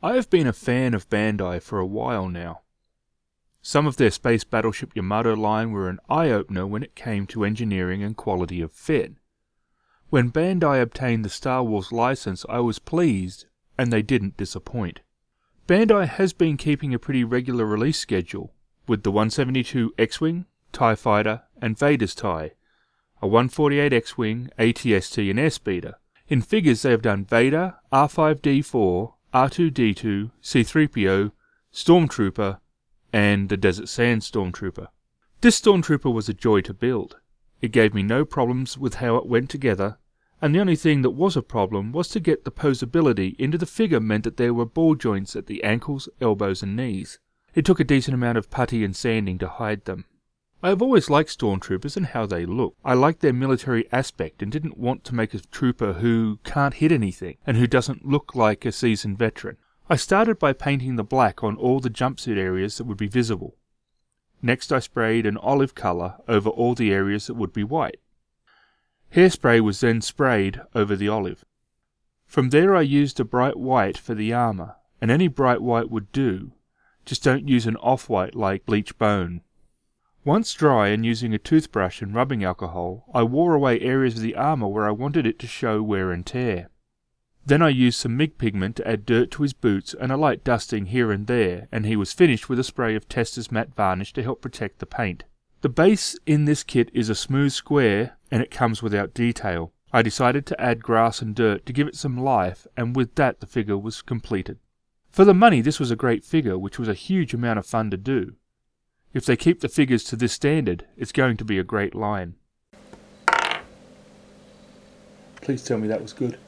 I have been a fan of Bandai for a while now. Some of their Space Battleship Yamato line were an eye-opener when it came to engineering and quality of fit. When Bandai obtained the Star Wars license, I was pleased, and they didn't disappoint. Bandai has been keeping a pretty regular release schedule, with the 172 X-Wing, TIE Fighter, and Vader's TIE, a 148 X-Wing, AT-ST and Airspeeder. In figures they have done Vader, R5-D4, R2-D2, C-3PO, Stormtrooper, and the Desert Sand Stormtrooper. This Stormtrooper was a joy to build. It gave me no problems with how it went together, and the only thing that was a problem was to get the posability into the figure meant that there were ball joints at the ankles, elbows and knees. It took a decent amount of putty and sanding to hide them. I have always liked Stormtroopers and how they look. I liked their military aspect and didn't want to make a trooper who can't hit anything and who doesn't look like a seasoned veteran. I started by painting the black on all the jumpsuit areas that would be visible. Next I sprayed an olive colour over all the areas that would be white. Hairspray was then sprayed over the olive. From there I used a bright white for the armour, and any bright white would do, just don't use an off-white like bleach bone. Once dry and using a toothbrush and rubbing alcohol, I wore away areas of the armour where I wanted it to show wear and tear. Then I used some MIG pigment to add dirt to his boots and a light dusting here and there, and he was finished with a spray of Tester's matte varnish to help protect the paint. The base in this kit is a smooth square and it comes without detail. I decided to add grass and dirt to give it some life, and with that the figure was completed. For the money this was a great figure, which was a huge amount of fun to do. If they keep the figures to this standard, it's going to be a great line. Please tell me that was good.